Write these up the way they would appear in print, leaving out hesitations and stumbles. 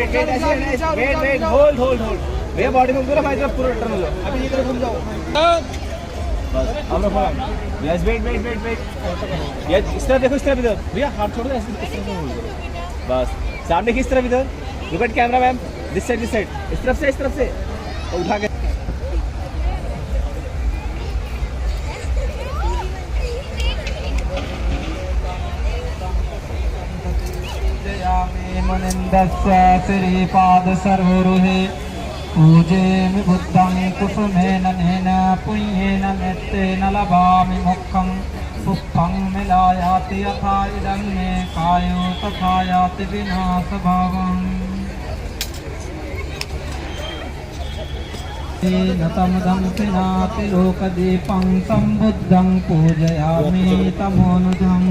Wait hold भैया body move करो, भाई पूरा टर्न हो जाओ, अभी ये तरफ घूम जाओ बस। अब रखो यस, वेट ये इस तरफ देखो, इस तरफ इधर भैया हाथ छोड़ दो, ऐसे इस तरफ से होल्ड करो बस। सामने किस तरफ, इधर look at camera ma'am, this side इस तरफ से उठा के मुनिन्दस्य श्रीपाद सर्वरुहे पूजेमि बुद्धं कुसुमेन नेन पुण्येन मेत्तेन लभामि मोक्षं पुष्पं मिलायाति यथा इदं मे कायो तथा याति विनाशभावम् नतमदं पिनाति लोकदीपं सम्बुद्धं पूजयामि तमोनुधम्।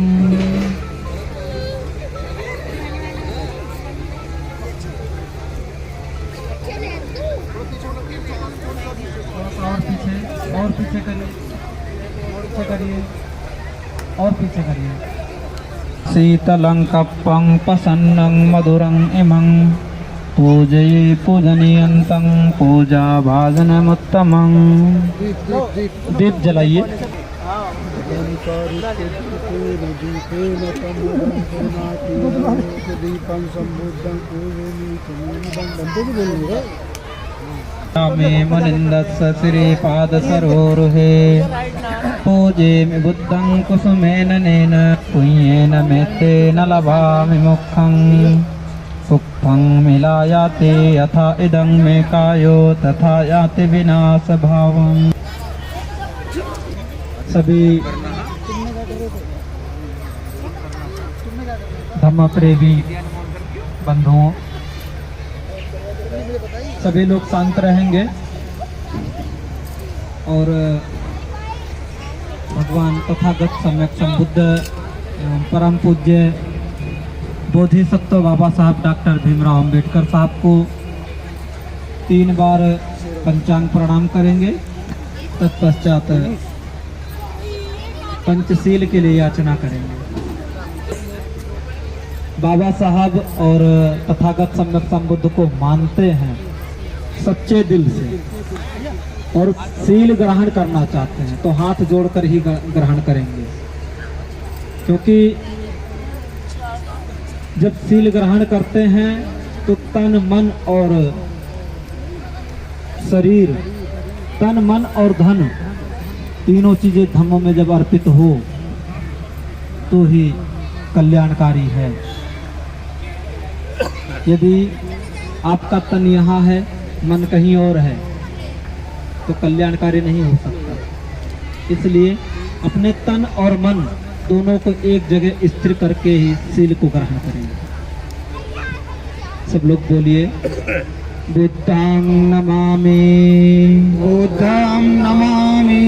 और पीछे करिए। शीतलं कप्पं प्रसन्नं मधुरं इमं पूजये पूजनीयन्तं पूजा भाजनमुत्तमं। दीप जलाइए। मे मुनिन्दस्य श्रीपाद सरोरुहे पूजेमि बुद्धं कुसुमेन नेन पुण्येन मेत्तेन लभामि मोक्षं सुखं मिलायाति यथा इदं मे कायो तथा याति विनाशभावम्। सभी धम्मप्रेमी बंधुओं, सभी लोग शांत रहेंगे और भगवान तथागत सम्यक संबुद्ध एवं परम पूज्य बोधिसत्व बाबा साहब डॉक्टर भीमराव अंबेडकर साहब को 3 बार पंचांग प्रणाम करेंगे। तत्पश्चात पंचशील के लिए याचना करेंगे। बाबा साहब और तथागत सम्यक संबुद्ध को मानते हैं सच्चे दिल से और सील ग्रहण करना चाहते हैं तो हाथ जोड़कर ही ग्रहण करेंगे, क्योंकि जब सील ग्रहण करते हैं तो तन मन और शरीर, तन मन और धन तीनों चीजें धम्म में जब अर्पित हो तो ही कल्याणकारी है। यदि आपका तन यहाँ है, मन कहीं और है, तो कल्याणकारी नहीं हो सकता। इसलिए अपने तन और मन दोनों को एक जगह स्थिर करके ही सील को ग्रहण करेंगे। सब लोग बोलिए, बुद्धं नमामि, बुद्धं नमामि,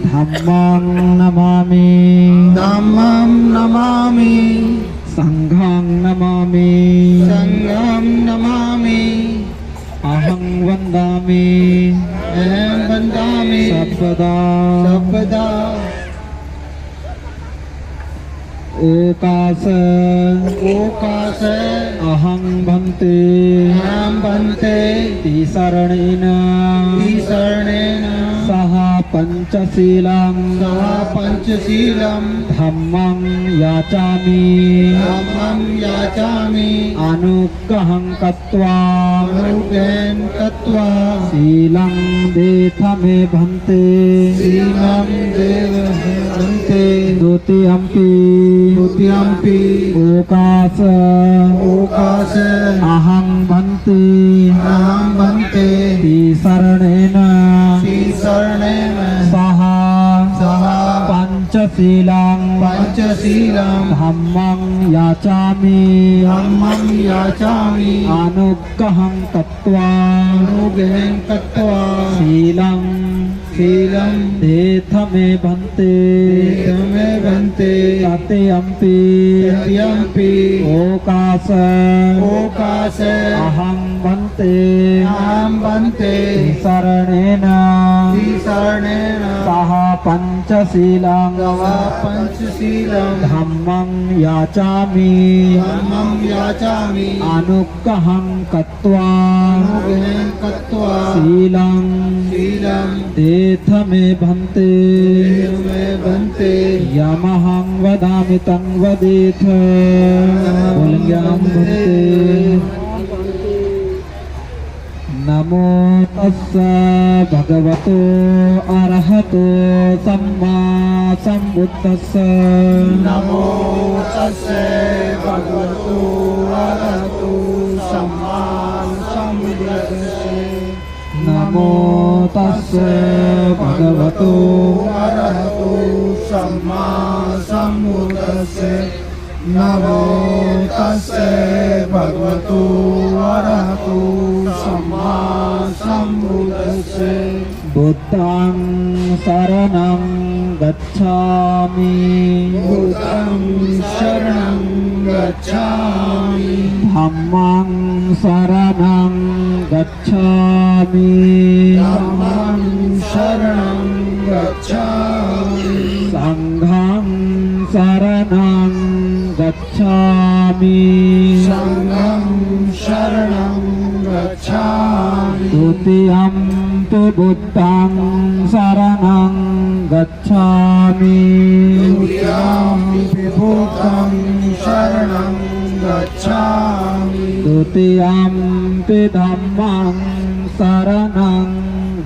धम्मं नमामि, धम्मं नमामि, संघं नमामि, संघं नमामि, अहं वन्दामि, अहं वन्दामि, सर्वदा सर्वदा ओकास ओकास अहं भन्ते, अहं भन्ते, तिसरणेन तिसरणेन सह पंचशीलं, सह पंचशीलं, धम्मं याचामि, धम्मं याचामि, अनुग्रहं कृत्वा अनुग्रहं कृत्वा शीलं देथ मे भन्ते, शीलं देव भन्ते, द्वितीयम्पि द्वितीयम्पि ओकास ओकास अहं भन्ते, अहं भन्ते, तिसरणेन तिसरणेन सह सह पंचशीलं, पंचशीलं, धम्मं याचामि, धम्मं याचामि, अनुग्रहं कृत्वा अनुग्रहं कृत्वा शीलं शीलं देथ मे भन्ते, मे भन्ते, तृतीयम्पि तृतीयम्पि ओकास ओकास अहं भन्ते, अहं भन्ते, तिसरणेन तिसरणेन सह पंचशीलं, पंचशीलं पंचशीलं धम्मं याचामि धम्मं याचामि अनुग्रहं कृत्वा अनुग्रहं कृत्वा शीलं शीलं देथ मे भन्ते मे भन्ते यमहं वदामि तं वदेथ बोलेंगे हम भन्ते। नमो तस्स भगवतो अरहतो सम्मा सम्बुद्धस्स नमो तस्से भगवतो अरहतो सम्मा सम्बुद्धस्से नमो तस्स भगवतो अरहतो सम्मा सम्बुद्धस्से नमो तस्से भगवतो अरहतो सम्मा सम्बुद्धस्से बुद्धं शरणं गच्छामि बुद्धं शरणं गच्छामि धम्मं शरणं गच्छामि धम्मं शरणं गच्छामि संघं शरणं गच्छामि संघं शरणं गच्छामि द्वितीयम्पि बुद्धं शरणं गच्छामि द्वितीयम्पि बुद्धं शरणं गच्छामि द्वितीयम्पि धम्मं शरणं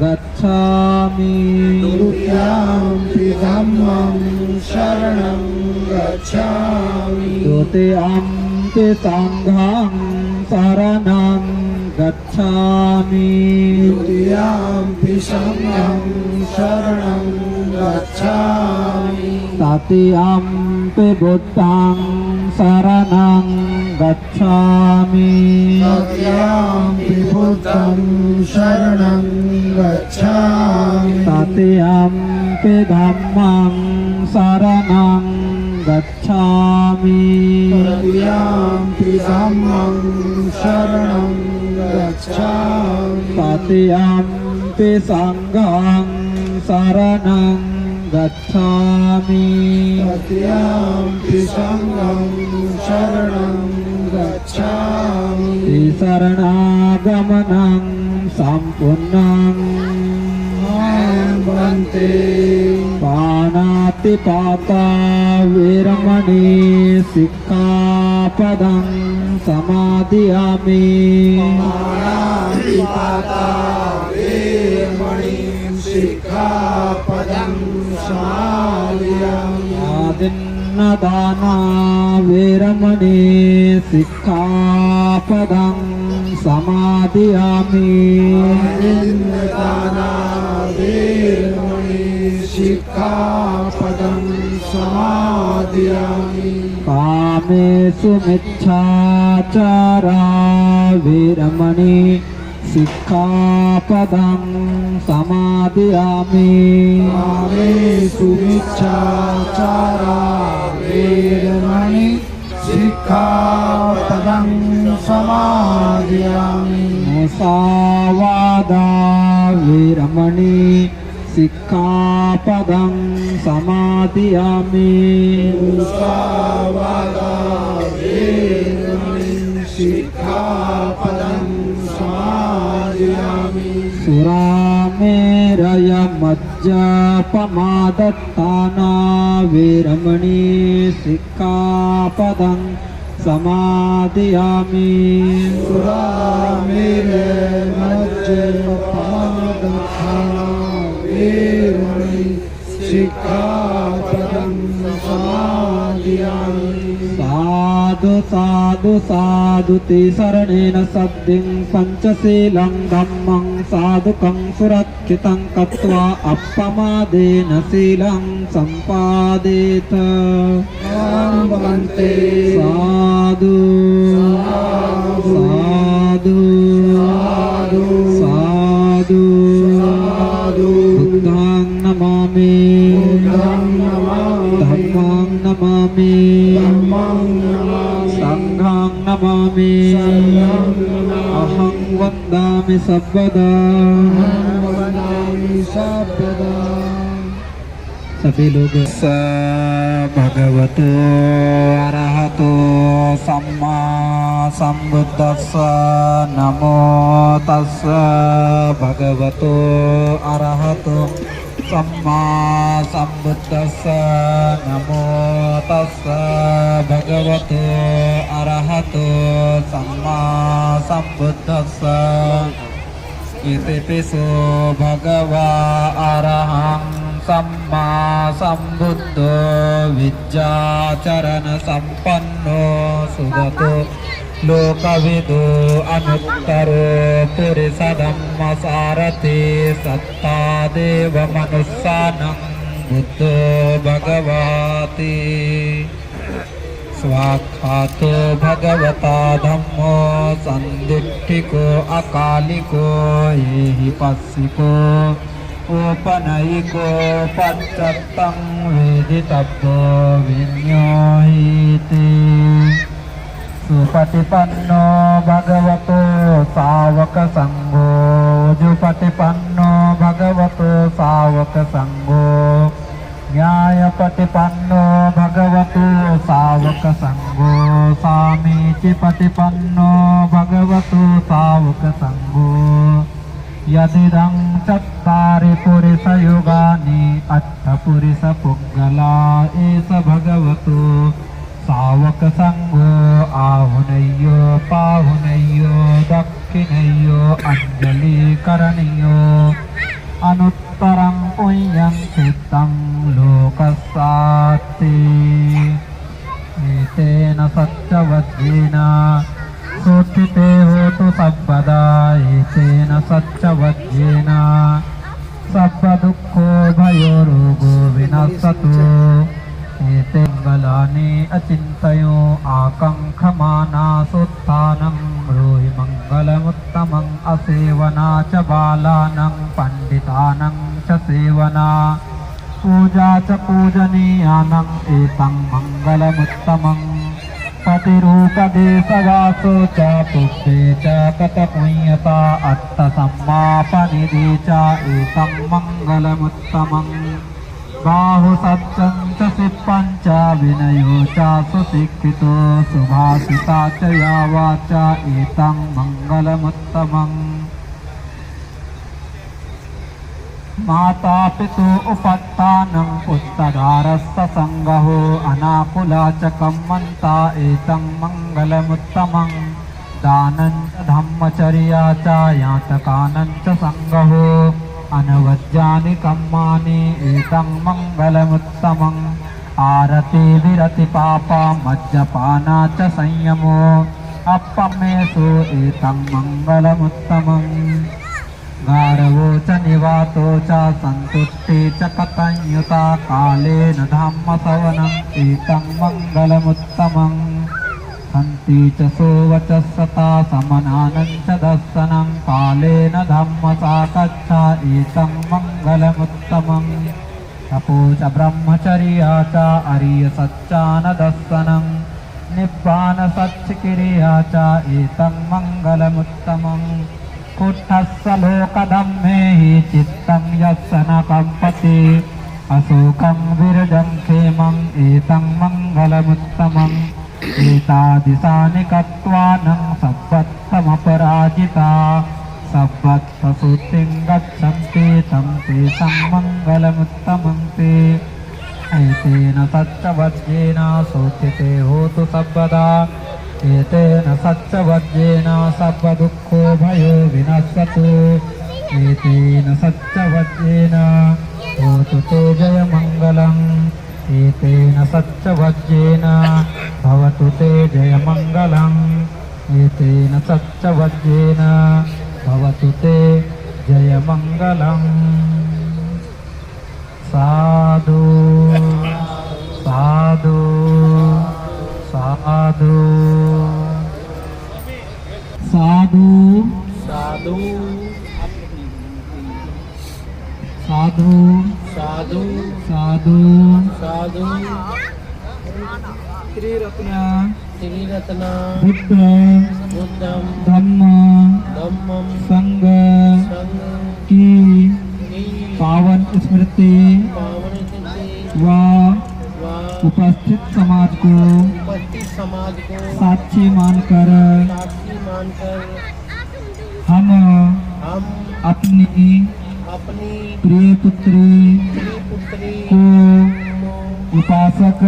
गच्छामि द्वितीयम्पि धम्मं शरणं गच्छामि द्वितीयम्पि संघं शरणं गच्छामि द्वितीयम्पि संघं शरणं गच्छामि तृतीयम्पि बुद्धं शरणं गच्छामि तृतीयम्पि बुद्धं शरणं गच्छामि तृतीयम्पि धम्मं शरणं गच्छामि तृतीयम्पि धम्मं शरणं गच्छामि तृतीयम्पि संघं शरणं गच्छामि तृतीयम्पि संघं शरणं गच्छामि शरणागमनं सम्पूर्णं वन्दे पाणातिपाता वीरमणि सिक्खापदं समादियामि पाणातिपाता वेरमणि सिक्खापदं समादियामि आदिन्नदाना वीरमणि सिक्खापदं समादियामि आदिन्नदाना वेरमणि सिक्खापदं समादियामि कामेषु मिच्छाचारा वीरमणि सिक्खापदं समादियामि कामेषु मिच्छाचारा वेरमणि सिक्खापदं समादियामि मुसावादा वीरमणि सिक्खापदं समादियामि मुसावादा वेरमणि सिक्खापदं समादियामि सुरामेरय मज्जपमादत्ताना वीरमणि सिक्खापदं समादियामि सुरामेरे मज्जपमादत्ताना वेरमणि सिक्खापदं समादियामि साधु साधु साधु ते शरणेन सद्दिं पंचशीलं धम्मं साधुकं सुरक्षितं कृत्वा अपमादेन शीलं सम्पादेत वन्दे साधु साधु साधु साधु बुद्धं नमामि धम्मं नमामि संघं नमामि अहं वन्दामि सर्वदा सभी लोग स भगवतो अरहतो सम्मा संबुद्दस्स नमो तस्स भगवतो अरहतो सम्मा संबुद्दस्स नमो तस्स भगवतो अरहतो सम्मा संबुद्दस्स इतिपिसो भगवा अरहं सम्मा संबुद्धो विद्याचरण संपन्नो सुगतो लोकविदो अनुत्तरो पुरुषधम्मसारथि सत्ता देव मनुष्यानं बुद्धो भगवति स्वाख्यातो भगवता धम्मो संदिष्टिको अकालिको येहि पस्सिको ओपनयिको पच्चत्तं वेदितव्यो विन्योहिति सुपटिपन्नो भगवतो सावक संघो जुपटिपन्नो भगवतो सावक संघो न्यायपटिपन्नो भगवतो सावक संघो सामीचिपटिपन्नो भगवतो सावक संघो यदिदं चत्तारि पुरुषयुगानि अष्टपुरुषपुग्गला एष भगवतो सावक संघो आहुनय्यो पाहुनय्यो दक्षिणय्यो अंजलिकरणीयो अनुत्तरं पुण्यं चित्तं लोकस्यास्ति एतेन सत्यवज्रेण सोत्थिते होतु सर्वदा एतेन सत्यवज्रेण सर्वदुःखो भयो रोगो विनश्यतु एते मङ्गलानि अचिन्तयो आकाङ्क्षमाना सुत्थानं ब्रूहि मङ्गलमुत्तमं असेवना च बालानां पण्डितानां च सेवना पूजा च पूजनीयानां एतं मङ्गलमुत्तमं पतिरूपदेशवासो च पुष्पे च कतपुण्यता अर्थसम्मापनिधि च एतं मङ्गलमुत्तमं बाहु सत्यं च सिप्पं च विनयो च सुशिक्षितो सुभाषिता च या वाचा एतं मङ्गलमुत्तमम् माता पितु उपत्थानं पुत्रधारस्य संगहो अनाकुला च कम्मन्ता एतं मङ्गलमुत्तमं दानं च धम्मचर्या च यातकानं च संगहो अनवद्यानि कम्मानि एतं मङ्गलमुत्तमम् आरति विरति पापा मज्जपाना च संयमो अपमेषु एतं मङ्गलमुत्तमम् गारवो च निवातो च सन्तुष्टि च कथंयुता कालेन धम्मसवनम् एतं मङ्गलमुत्तमम् हन्ति च सोवचस्सता समनानं च दर्शनं कालेन धम्मसाकच्छा एतं मङ्गलमुत्तमम् तपो च ब्रह्मचर्या च अरियसच्चानदर्शनं निब्बानसच्चिकिरिया च एतं मङ्गलमुत्तमम् कुट्ठस्य लोकधम्मे हि चित्तं यस्य न कम्पति अशोकं विरजं क्षेमं एतं मङ्गलमुत्तमम् एतादिशानि कत्वानं सब्बत्तमपराजिता सब्बत्तसूत्रिं गच्छन्ति तं तेषां मङ्गलमुत्तमं ते एतेन सत्यवज्रेण सोचिते होतु सर्वदा एतेन सत्यवज्रेण सर्वदुःखो भयो विनश्यतु एतेन सत्यवज्रेण होतु ते जयमङ्गलम् एतेन सत्यवज्रेण भवतु ते जयमङ्गलम् एतेन सत्यवज्रेण भवतु ते जयमङ्गलम् साधु साधु साधु साधु साधु साधु साधु साधु साधु त्रिरत्न बुद्धं धम्म धम्मं संघ संघ की पावन स्मृति पावन स्मृति व उपस्थित समाज को साक्षी मानकर हम अपनी प्रिय पुत्री को उपासक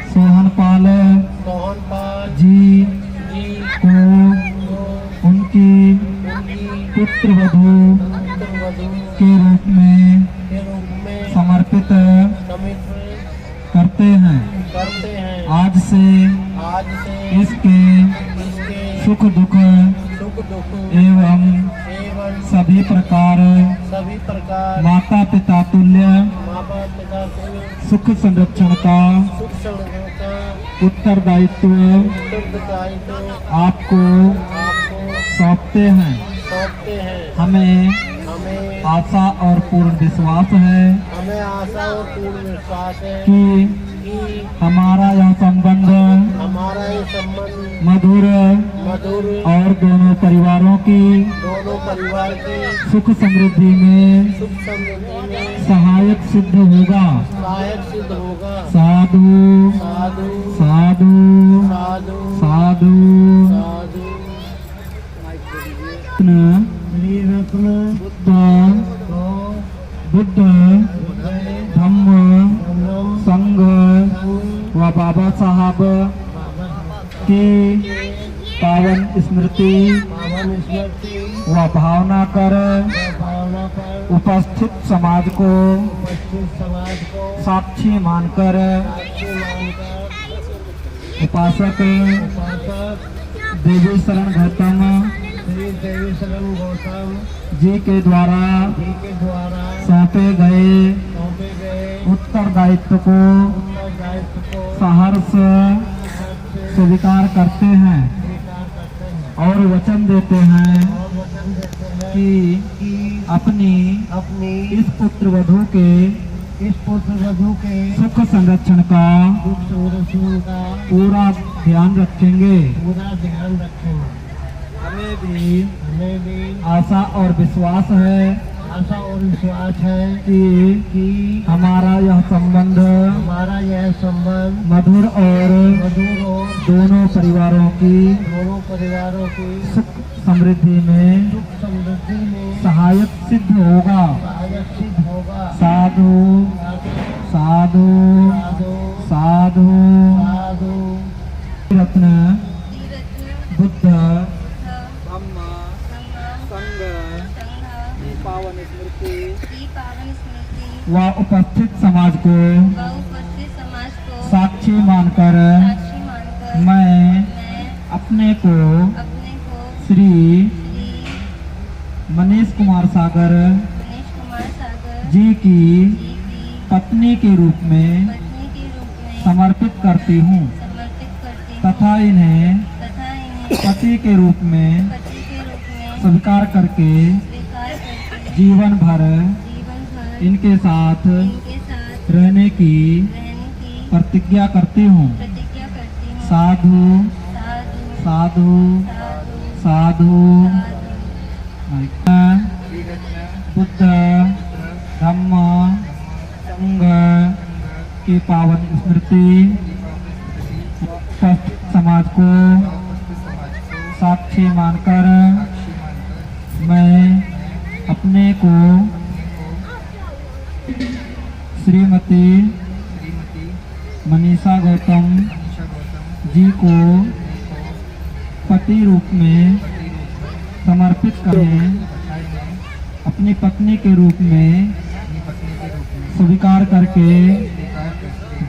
सोहनपाल जी को उनकी पुत्रवधू के रूप में समर्पित करते हैं। आज से इसके सुख दुख एवं सभी प्रकार माता पिता तुल्य सुख संरक्षण का उत्तरदायित्व आपको सौंपते हैं। हमें आशा और पूर्ण विश्वास है कि हमारा यह संबंध मधुर और दोनों परिवारों की सुख समृद्धि में सहायक सिद्ध होगा। साधु साधु साधु। बुद्ध धम्म संघ व बाबा साहब की पावन स्मृति व भावना कर उपस्थित समाज को साक्षी मानकर उपासक देवी शरण गौतम जी के द्वारा सौंपे गए उत्तरदायित्व को सहर्ष स्वीकार करते हैं और वचन देते हैं कि अपनी इस पुत्रवधू के सुख संरक्षण का पूरा ध्यान रखेंगे। हमें भी आशा और विश्वास है कि हमारा यह संबंध मधुर और दोनों परिवारों की सुख समृद्धि में सहायक सिद्ध होगा। साधु साधु साधु। रत्न बुद्ध धम्म संघ की पावन स्मृति व उपस्थित समाज को साक्षी मानकर मैं अपने को श्री मनीष कुमार सागर जी की पत्नी के रूप में समर्पित करती हूँ तथा इन्हें पति के रूप में स्वीकार करके जीवन भर इनके साथ रहने की प्रतिज्ञा करती हूँ। साधु साधु साधु। बुद्ध धम्म संघ की पावन स्मृति समाज को साक्षी मानकर मैं अपने को श्रीमती मनीषा गौतम जी को पति रूप में समर्पित करें अपनी पत्नी के रूप में स्वीकार करके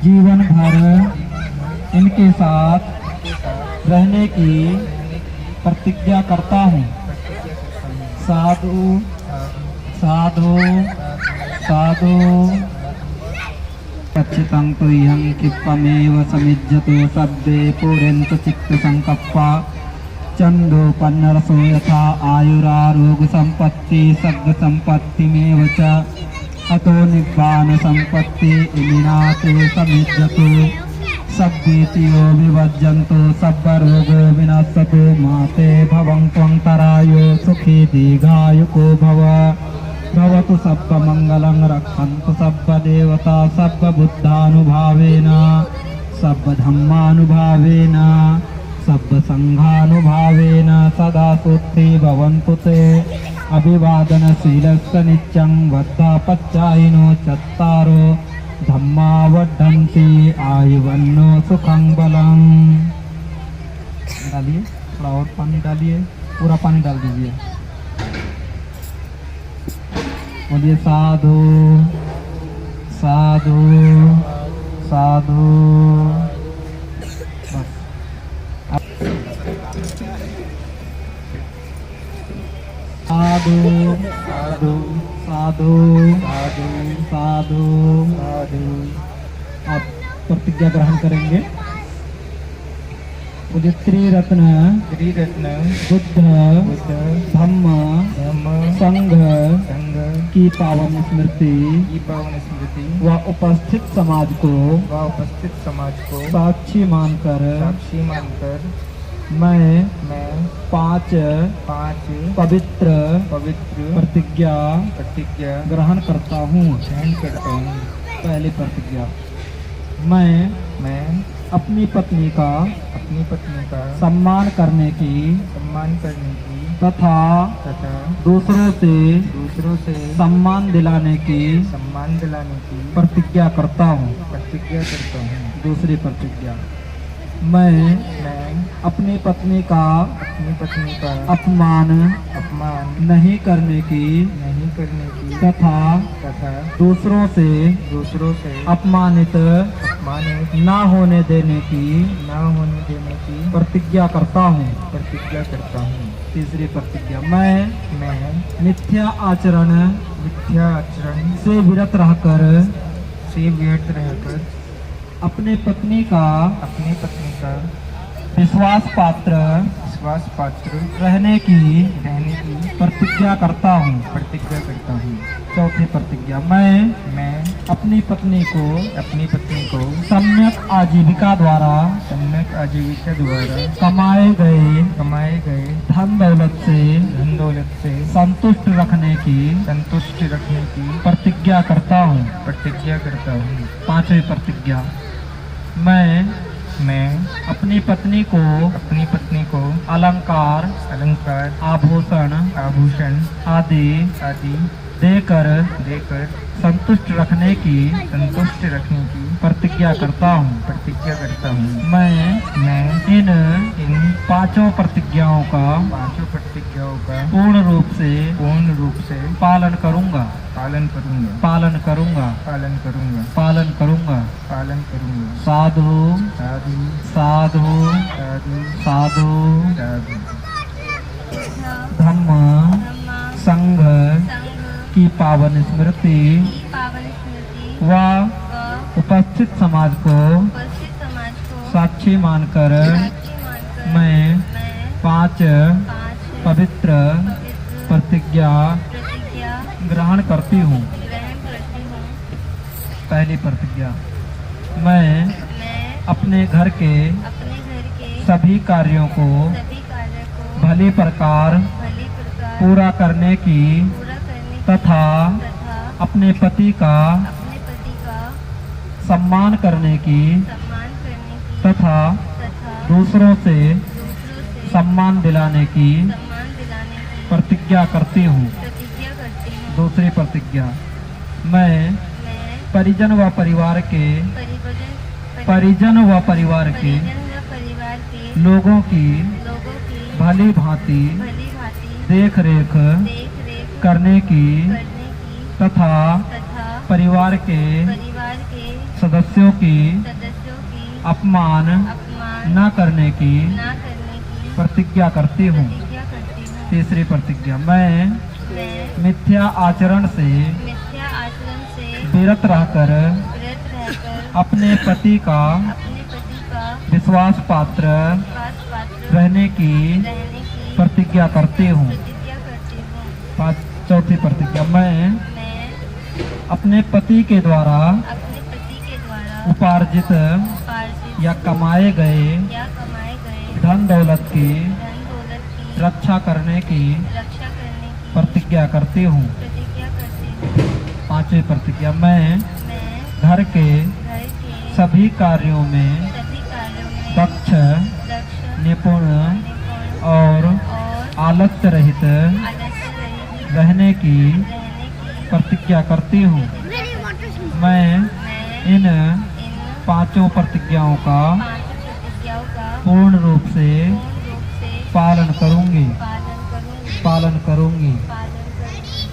जीवन भर इनके साथ रहने की प्रतिज्ञा करता हूँ। साधु साधु साधु। पच्चितं तुह्यं क्षिप्तमेव समिज्जतो सद्ये पुरेन्त चित्त संकप्पा चंदोपन्नरसो यथा आयुरारोग्य संपत्ति सद्ग संपत्तिमेव च अतो निब्बान संपत्ति इमिनाते समिज्जतो सद्गीतियो विभज्यन्तो सब्बरोगो विनश्यतो माते भवं त्वं तरायो सुखी दीर्घायुको भव। भवतु सब्ब मंगलं रक्षन्तु सब्ब देवता सब्ब बुद्धानुभावेन सब्ब धम्मानुभावेन सब्ब संघानुभावेन सदा सुखी भवन्तु ते अभिवादनशीलस्य नित्यं वद्धापच्चायिनो चत्तारो धम्मा वर्धन्ति आयुवन्नो सुखं बलम्। डालिए थोड़ा और पानी डालिए, पूरा पानी डाल दीजिए। बोलिए साधु साधु साधु। बस साधु साधु साधु साधु साधु साधु। आप प्रतिज्ञा ग्रहण करेंगे। मुझे त्रिरत्न बुद्ध धम्म संघ की पावन स्मृति व उपस्थित समाज को साक्षी मानकर मैं 5 पवित्र प्रतिज्ञा ग्रहण करता हूँ। पहली प्रतिज्ञा, मैं अपनी पत्नी का सम्मान करने की तथा दूसरों से सम्मान दिलाने की प्रतिज्ञा करता हूँ। दूसरी प्रतिज्ञा, मैं अपनी पत्नी का अपमान नहीं करने की तथा दूसरों से अपमानित ना होने देने की प्रतिज्ञा करता हूँ। तीसरी प्रतिज्ञा, मैं मिथ्या आचरण से विरत रहकर अपने पत्नी का विश्वास पात्र रहने की प्रतिज्ञा करता हूँ। चौथी प्रतिज्ञा, मैं अपनी पत्नी को सम्यक आजीविका द्वारा कमाए गए धन दौलत से संतुष्ट रखने की प्रतिज्ञा करता हूँ। पांचवी प्रतिज्ञा, मैं अपनी पत्नी को अलंकार आभूषण आदि देकर संतुष्ट रखने की प्रतिज्ञा करता हूँ। मैं इन 5 प्रतिज्ञाओं का पूर्ण रूप से पालन करूँगा। साधु साधु साधु। धम्म संघ की पावन स्मृति व उपस्थित समाज को साक्षी मानकर मैं 5 पवित्र प्रतिज्ञा ग्रहण करती हूँ। पहली प्रतिज्ञा, मैं अपने घर के सभी कार्यों को भली प्रकार पूरा करने की तथा अपने पति का सम्मान करने की तथा दूसरों से सम्मान दिलाने की प्रतिज्ञा करती हूँ। दूसरी प्रतिज्ञा, मैं परिजन व परिवार के लोगों की भली भांति देख रेख करने की तथा परिवार के सदस्यों की अपमान न करने की प्रतिज्ञा करती हूँ। तीसरी प्रतिज्ञा, मैं मिथ्या आचरण से विरत रहकर अपने पति का विश्वास पात्र रहने की प्रतिज्ञा करती हूँ। चौथी प्रतिज्ञा, मैं अपने पति के द्वारा उपार्जित या कमाए गए धन दौलत की रक्षा करने की प्रतिज्ञा करती हूँ। पांचवी प्रतिज्ञा, मैं घर के सभी कार्यों में दक्ष, निपुण और आलस्य रहित रहने की प्रतिज्ञा करती हूँ। मैं इन पांचों प्रतिज्ञाओं का पूर्ण रूप से पालन करूँगी, पालन करूँगी,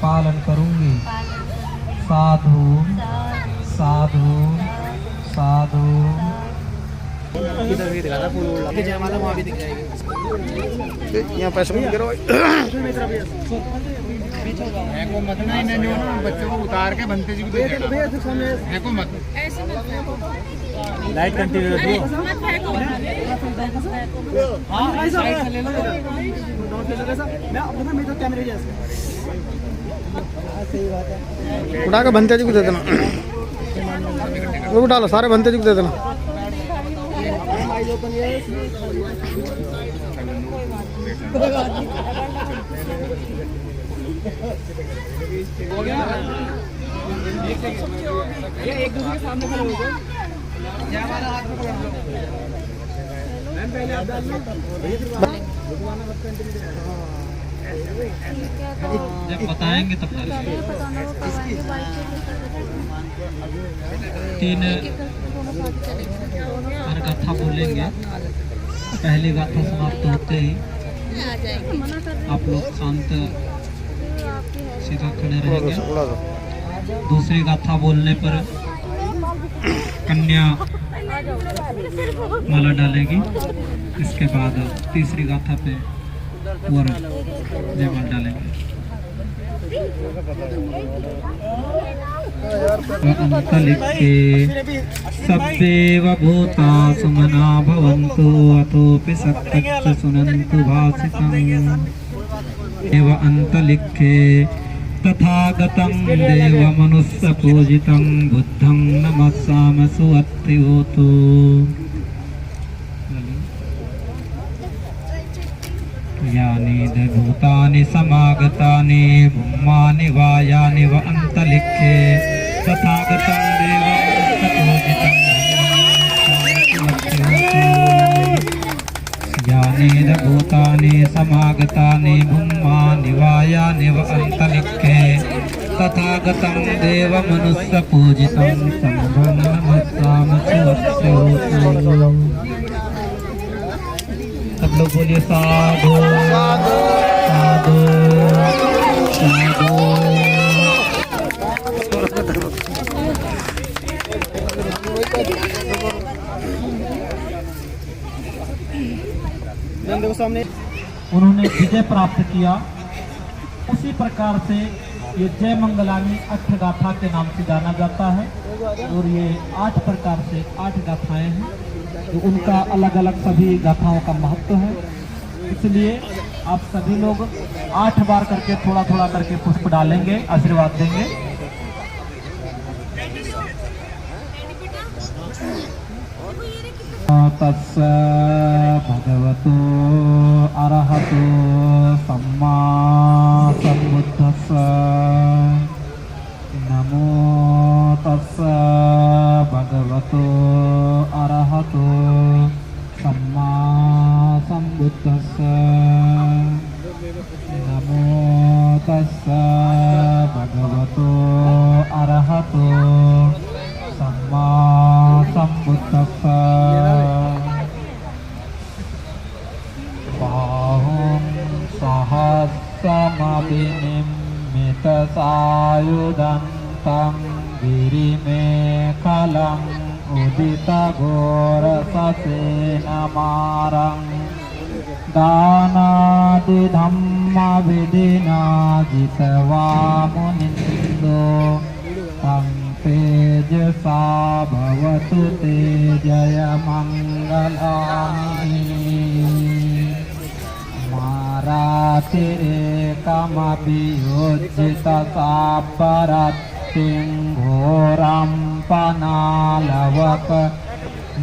पालन करूँगी। साधु साधु साधु। जयमाला वहाँ भी दिख जाएगी। यहाँ पैसे में गिरो को मत ना इन्हें जो बच्चों को उतार के बनते जी को दे देना को मत लाइट कंटिन्यू रखिए। उठा के भंते जी को दे देना, वो उठा लो, सारे भंते जी को दे देना। एक दूसरे के सामने खड़े हो जाओ। जयमाला हाथ में पकड़ लो। मैम पहले आप डाल लो। जब बताएंगे तब तीन हर गाथा बोलेंगे। पहली गाथा समाप्त होते ही आप लोग शांत सीधा खड़े रहेंगे। दूसरी गाथा बोलने पर कन्या माला डालेगी। इसके बाद तीसरी गाथा पे वर जयमाल डालेंगे। अंतलिखे सब्देव भूता सुमना भवन्तु अतोऽपि सत्तच्च सुनन्तु भासितम् एव अंतलिखे तथागतं देवमनुष्यपूजितं बुद्धं नमस्सामि सुअत्तिहोतु। यानि भूतानि समागतानि ब्रह्माणि वायानि व अंतलिखे तथागतं देवमनुष्यपूजितं यानि भूतानि समागतानि ब्रह्माणि वायानि व अंतलिखे तथागतं देवमनुष्यपूजितं संभं नमस्सामि सुअत्तिहोतु। सब लोग बोलिए साधु साधु साधु। उन्होंने विजय प्राप्त किया। उसी प्रकार से ये जय मंगलानी अष्ट गाथा के नाम से जाना जाता है। और ये 8 प्रकार से 8 गाथाएं हैं, तो उनका अलग अलग सभी गाथाओं का महत्व है। इसलिए आप सभी लोग 8 बार करके थोड़ा थोड़ा करके पुष्प डालेंगे, आशीर्वाद देंगे। तस्य भगवतो अरहतो सम्मा सम्बुद्धस्य नमो तस्य भगवतो अरहतो सम्मा सम्बुद्धस्य नमो तस्य भगवतो अरहतो सम्मा सम्बुद्धस्य। बाहुं सहस्रमभिनिम्मितसायुधन्तं गिरिमेखलम् उदितघोरससेनमारं दानादिधम्मविधिना जितवामुनिन्दो तं तेजसा भवतु ते जयमङ्गलानि। मारातिरेकमपि योज्जितसापरत्तिं घोरं पनालवक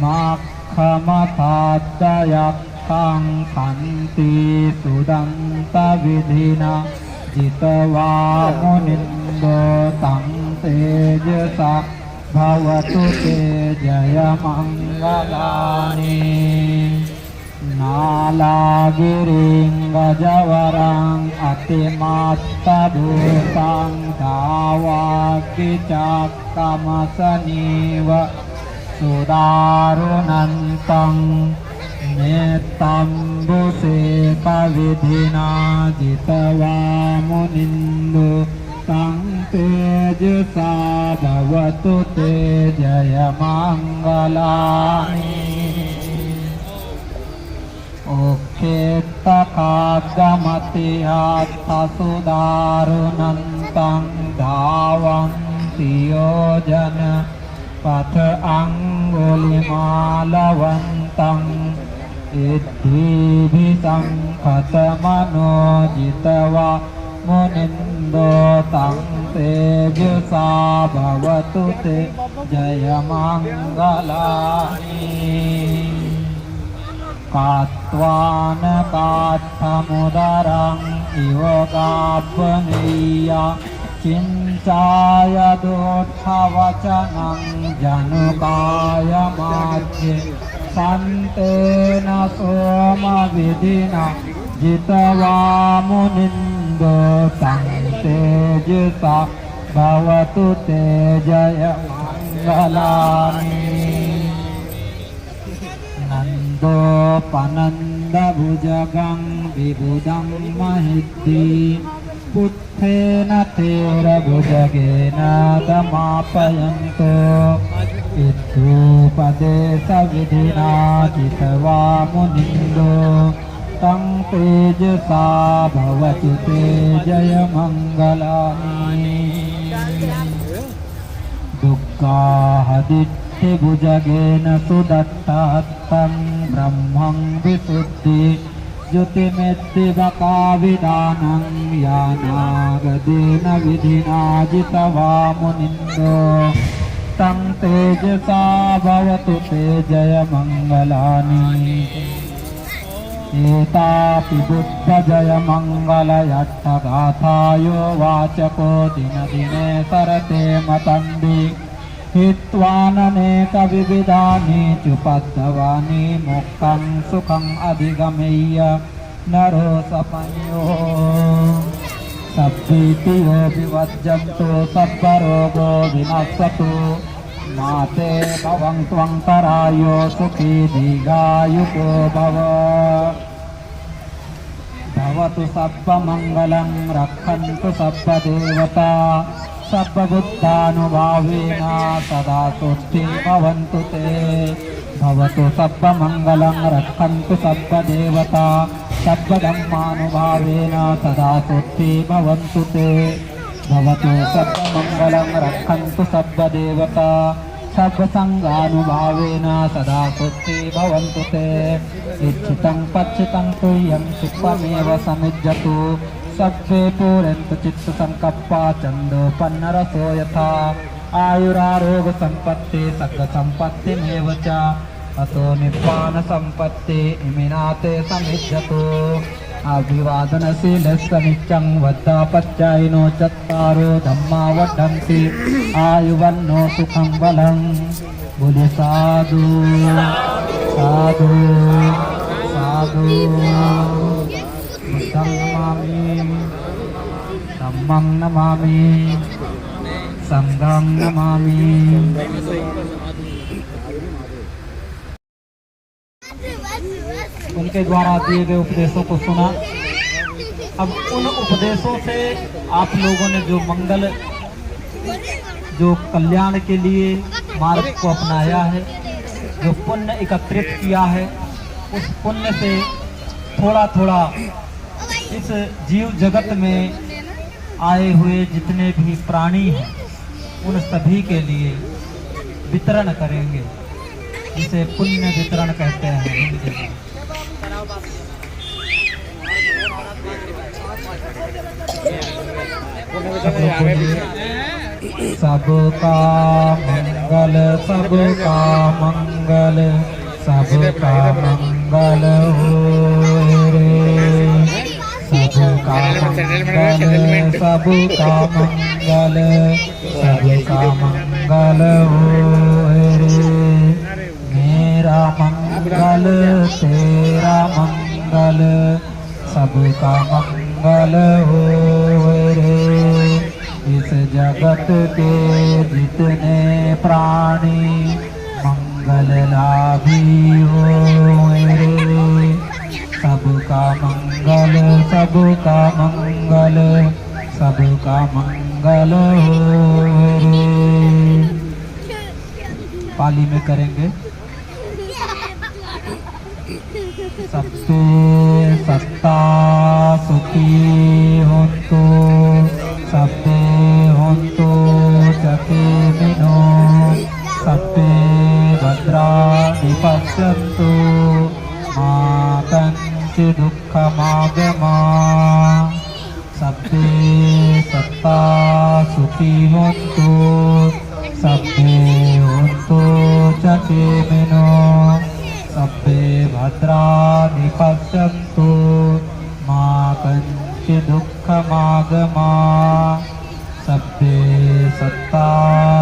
माखमथाद्दयक्खं हन्ति सुदन्तविधिना जितवामुनिन्दो तं तेजसा भवतु ते जयमङ्गलानि नालागिरिं गजवरं अतिमात्तभूतं धावाग्गिचक्रमसनीव सुदारुणन्तं नेत्तम्बुसेकविधिना जित्वा मुनिन्दु तं तेजसा भवतु ते जयमङ्गलानि उक्खेत्तकागमतिहात्तसुदारुणन्तं धावन्ति योजन पथ अङ्गुलिमालवन्तम् इद्भिसङ्खतमनो जित्वा मुनिन्दो तं तेजसा भवतु ते जयमङ्गलानि कात्वान काष्ठमुदरं इव गावनीय चिञ्चाय दोषवचनं जनुकाय माध्ये सन्तेन सोमविधिना जित्वा मुनिन्दो तं तेजसा भवतु ते जयमङ्गलानि नन्दोपनन्दभुजगं विबुधं महिद्धि पुत्थेन तेरभुजगेन दमापयन्तो विद्धूपदेशविधिना जित्वा मुनिन्दो तं तेजसा भवतु ते जयमङ्गलानि दुःखाहदिष्टिभुजगेन सुदत्तहस्तं ब्रह्मं विशुद्धि ज्योतिमेद्दिवकाविदानं यानागदेन विधिना जित्वा मुनिन्दो तं तेजसा भवतु ते जयमङ्गलानि एतापि बुद्धजयमङ्गलयट्टगाथायो वाचको दिनदिने सरते मतन्ति हित्वाननेकविविधानि चुपद्धवानि मोक्षं सुखम् अधिगमय्य नरो सपन्यो सब्बीतियो विवज्जन्तु सब्बरोगो विनश्यतु माते भवं त्वन्तरायो सुखी दीर्घायुको भव भवतु सब्बमङ्गलं रक्षन्तु सब्बदेवता सब्बबुद्धानुभावेन सदा तुष्टिं भवन्तु ते भवतु सब्बमङ्गलं रक्षन्तु सब्बदेवता सब्बधर्मानुभावेन सदा तुष्टिं भवन्तु ते भवतु सब्बमङ्गलं रक्षन्तु सब्बदेवता सब्बसङ्गानुभावेन सदा तुष्टिं भवन्तु ते इच्छितं पच्चितं तुह्यं सुखमेव समिज्जतु सब्बे पूरन्तु चित्तसङ्कप्पा चन्दोपन्नरसो यथा आयुरारोग्यसम्पत्ति सर्गसम्पत्तिमेव च अतो निब्बाणसम्पत्ति इमिनाते समिज्जतु अभिवादनशीलस्य नित्यं वद्धापत्यायिनो चत्वारो धम्मा वर्धन्ति आयुवन्नो सुखं बलं बोले साधु साधु साधु बुद्धं नमामि धम्मं नमामि संघं नमामि। उनके द्वारा दिए गए उपदेशों को सुना। अब उन उपदेशों से आप लोगों ने जो मंगल जो कल्याण के लिए मार्ग को अपनाया है, जो पुण्य एकत्रित किया है, उस पुण्य से थोड़ा थोड़ा इस जीव जगत में आए हुए जितने भी प्राणी हैं उन सभी के लिए वितरण करेंगे, जिसे पुण्य वितरण कहते हैं हिंदी में। सबका मंगल सबका मंगल सबका मंगल हो रे, सबका मंगल सबका मंगल सबका मंगल होए रे, मेरा मंगल तेरा मंगल, सबका मंगल होए रे। इस जगत के जितने प्राणी मंगल लाभी होए रे, सबका मंगल, सबका मंगल, सबका मंगल होए रे। पाली में करेंगे। सबसे सत्ता सुखी होन्तु, सबे होन्तु चके मिनो, सबे भद्राणि पश्यन्तु, मा कञ्चि दुःखमागमा। सबे सत्ता सुखी होन्तु, सबे होन्तु चके मिनो, सबे भद्राणि पश्यन्तु, मा कञ्चि दुःखमागमा। सबे सत्ता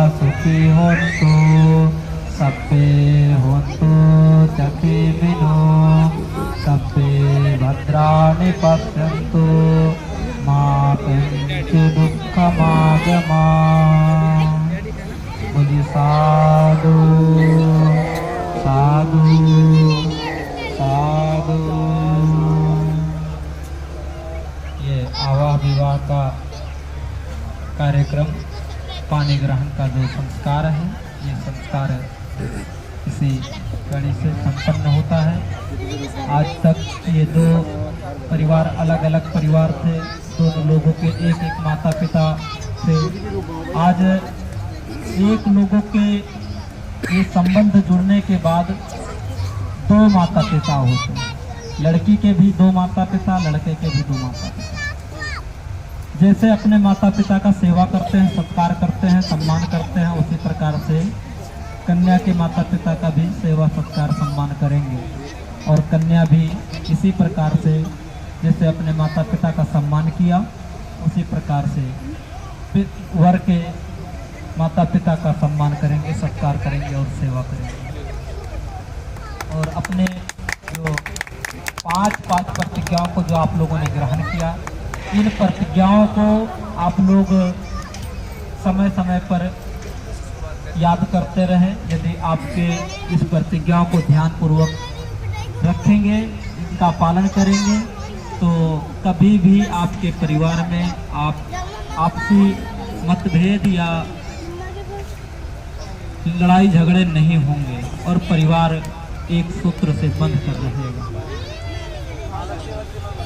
सुखी होन्तु, सबे होन्तु चक्षुषिनो, सबे भद्राणि पश्यन्तु, मा कञ्चित् दुःखमागमा। बोलिए साधु साधु साधु। ये आवाह विवाह का कार्यक्रम, पानी ग्रहण का जो संस्कार है, ये संस्कार इसी कड़ी से संपन्न होता है। आज तक ये दो परिवार अलग अलग परिवार थे, दोनों लोगों के एक एक माता पिता थे। आज एक लोगों के ये संबंध जुड़ने के बाद दो माता पिता होते हैं। लड़की के भी दो माता पिता, लड़के के भी दो माता पिता। जैसे अपने माता पिता का सेवा करते हैं, सत्कार करते हैं, सम्मान करते हैं, उसी प्रकार से कन्या के माता पिता का भी सेवा सत्कार सम्मान करेंगे। और कन्या भी इसी प्रकार से जैसे अपने माता पिता का सम्मान किया, उसी प्रकार से वर के माता पिता का सम्मान करेंगे, सत्कार करेंगे और सेवा करेंगे। और अपने जो पांच प्रतिज्ञाओं को जो आप लोगों ने ग्रहण किया, इन प्रतिज्ञाओं को आप लोग समय समय पर याद करते रहें। यदि आपके इस प्रतिज्ञाओं को ध्यानपूर्वक रखेंगे, इनका पालन करेंगे, तो कभी भी आपके परिवार में आपसी मतभेद या लड़ाई झगड़े नहीं होंगे और परिवार एक सूत्र से बंध कर रहेगा।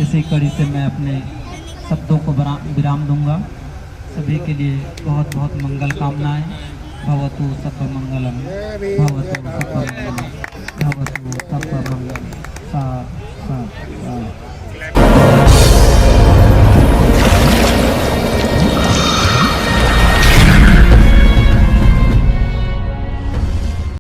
इसी कड़ी से मैं अपने शब्दों को विराम दूंगा। सभी के लिए बहुत बहुत मंगल कामनाएं। भवतु सर्वमंगलम, भवतु सर्वमंगलम, भवतु सर्व